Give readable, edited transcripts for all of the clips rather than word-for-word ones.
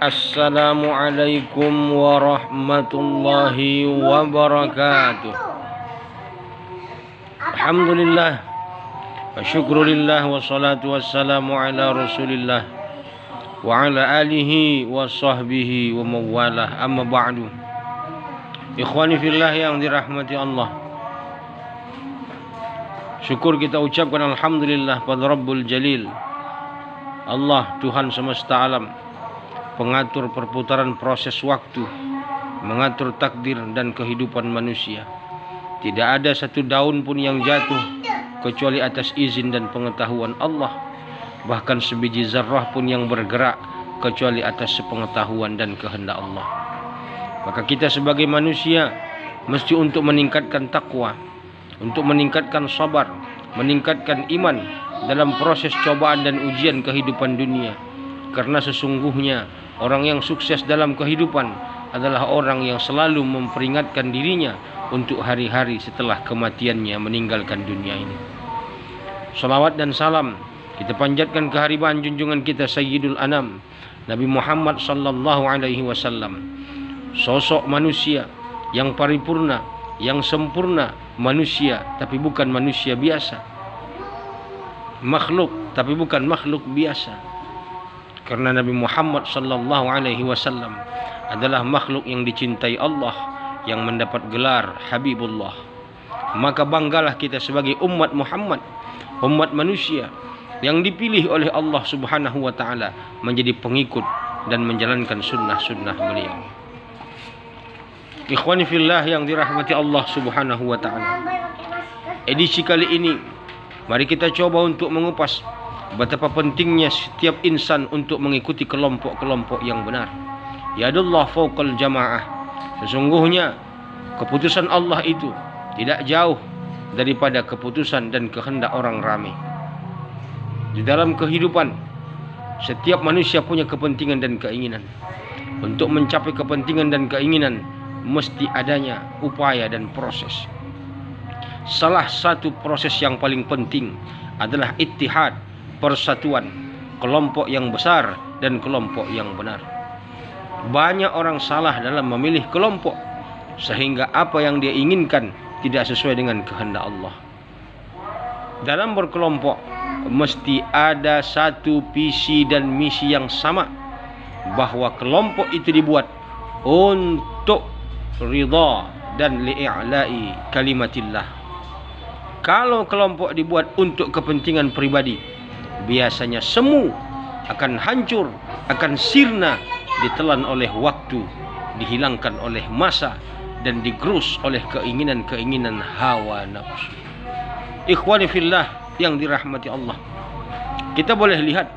Assalamualaikum warahmatullahi wabarakatuh. Alhamdulillah wa syukrulillah wassalatu wassalamu ala rasulillah wa ala alihi wa sahbihi wa mawalah, amma ba'du. Ikhwani fillah yang dirahmati Allah, syukur kita ucapkan alhamdulillah pada Rabbul Jalil, Allah Tuhan semesta alam, pengatur perputaran proses waktu, mengatur takdir dan kehidupan manusia. Tidak ada satu daun pun yang jatuh kecuali atas izin dan pengetahuan Allah. Bahkan sebiji zarrah pun yang bergerak kecuali atas sepengetahuan dan kehendak Allah. Maka kita sebagai manusia mesti untuk meningkatkan takwa, untuk meningkatkan sabar, meningkatkan iman dalam proses cobaan dan ujian kehidupan dunia. Karena sesungguhnya orang yang sukses dalam kehidupan adalah orang yang selalu memperingatkan dirinya untuk hari-hari setelah kematiannya meninggalkan dunia ini. Salawat dan salam kita panjatkan kehariban junjungan kita Sayyidul Anam, Nabi Muhammad sallallahu alaihi wasallam. Sosok manusia yang paripurna, yang sempurna, manusia tapi bukan manusia biasa. Makhluk tapi bukan makhluk biasa. Karena Nabi Muhammad sallallahu alaihi wasallam adalah makhluk yang dicintai Allah, yang mendapat gelar Habibullah. Maka banggalah kita sebagai umat Muhammad, umat manusia yang dipilih oleh Allah Subhanahu wa taala menjadi pengikut dan menjalankan sunnah-sunnah beliau. Ikhwani fillah yang dirahmati Allah Subhanahu wa taala, edisi kali ini mari kita coba untuk mengupas betapa pentingnya setiap insan untuk mengikuti kelompok-kelompok yang benar. Yadullah fawqal jamaah. Sesungguhnya keputusan Allah itu tidak jauh daripada keputusan dan kehendak orang ramai. Di dalam kehidupan setiap manusia punya kepentingan dan keinginan. Untuk mencapai kepentingan dan keinginan mesti adanya upaya dan proses. Salah satu proses yang paling penting adalah ittihad, persatuan kelompok yang besar dan kelompok yang benar. Banyak orang salah dalam memilih kelompok sehingga apa yang dia inginkan tidak sesuai dengan kehendak Allah. Dalam berkelompok mesti ada satu visi dan misi yang sama, bahwa kelompok itu dibuat untuk ridha dan li'a'la'i kalimatillah. Kalau kelompok dibuat untuk kepentingan pribadi, biasanya semu akan hancur, akan sirna, ditelan oleh waktu, dihilangkan oleh masa, dan digerus oleh keinginan-keinginan hawa nafsu. Ikhwani fillah yang dirahmati Allah, kita boleh lihat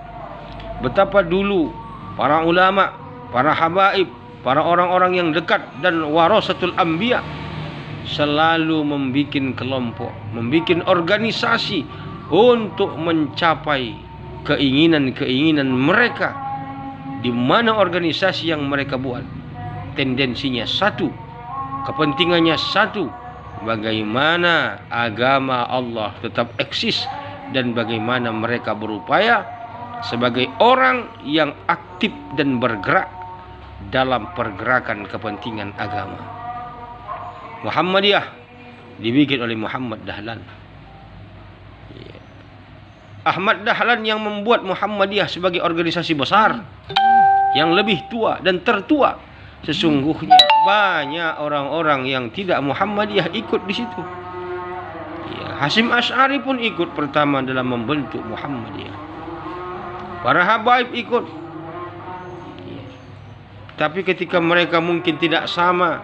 betapa dulu para ulama, para habaib, para orang-orang yang dekat dan warasatul anbiya selalu membikin kelompok, membikin organisasi untuk mencapai keinginan-keinginan mereka. Di mana organisasi yang mereka buat, tendensinya satu, kepentingannya satu, bagaimana agama Allah tetap eksis dan bagaimana mereka berupaya sebagai orang yang aktif dan bergerak dalam pergerakan kepentingan agama. Muhammadiyah dibikin oleh Muhammad Dahlan. Ahmad Dahlan yang membuat Muhammadiyah sebagai organisasi besar yang lebih tua dan tertua. Sesungguhnya banyak orang-orang yang tidak Muhammadiyah ikut di situ. Hasyim Asy'ari pun ikut pertama dalam membentuk Muhammadiyah. Para habaib ikut. Tapi ketika mereka mungkin tidak sama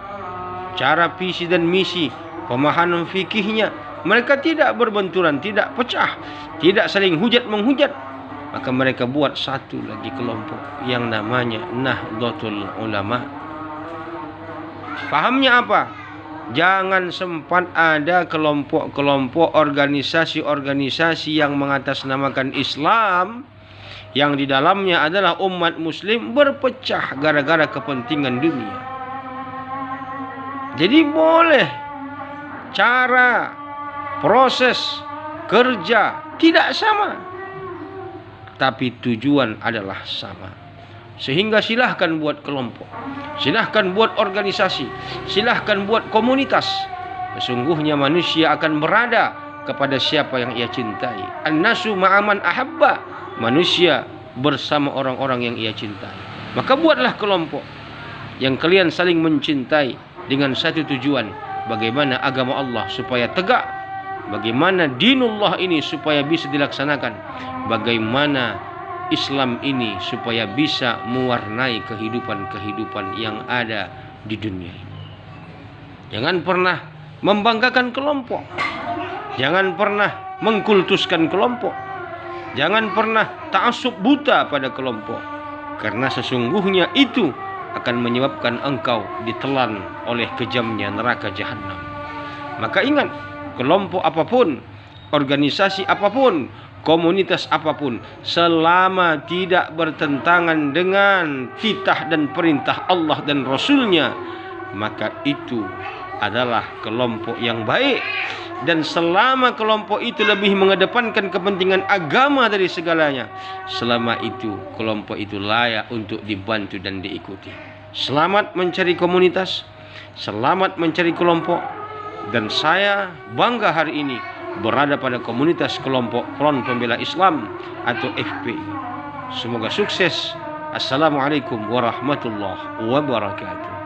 cara visi dan misi, pemahaman fikihnya, mereka tidak berbenturan, tidak pecah, tidak saling hujat-menghujat, maka mereka buat satu lagi kelompok yang namanya Nahdlatul Ulama. Fahamnya apa? Jangan sempat ada kelompok-kelompok, organisasi-organisasi yang mengatasnamakan Islam, yang di dalamnya adalah umat muslim berpecah gara-gara kepentingan dunia. Jadi boleh cara, proses, kerja tidak sama, tapi tujuan adalah sama. Sehingga silahkan buat kelompok, silahkan buat organisasi, silahkan buat komunitas. Sesungguhnya manusia akan berada kepada siapa yang ia cintai. An-nasu ma'aman ahabba. Manusia bersama orang-orang yang ia cintai. Maka buatlah kelompok yang kalian saling mencintai dengan satu tujuan. Bagaimana agama Allah supaya tegak, bagaimana dinullah ini supaya bisa dilaksanakan, bagaimana Islam ini supaya bisa mewarnai kehidupan-kehidupan yang ada di dunia ini. Jangan pernah membanggakan kelompok, jangan pernah mengkultuskan kelompok, jangan pernah ta'assub buta pada kelompok, karena sesungguhnya itu akan menyebabkan engkau ditelan oleh kejamnya neraka jahanam. Maka ingat, kelompok apapun, organisasi apapun, komunitas apapun, selama tidak bertentangan dengan titah dan perintah Allah dan Rasulnya, maka itu adalah kelompok yang baik. Dan selama kelompok itu lebih mengedepankan kepentingan agama dari segalanya, selama itu kelompok itu layak untuk dibantu dan diikuti. Selamat mencari komunitas, selamat mencari kelompok. Dan saya bangga hari ini berada pada komunitas kelompok Front Pembela Islam atau FPI. Semoga sukses. Assalamualaikum warahmatullahi wabarakatuh.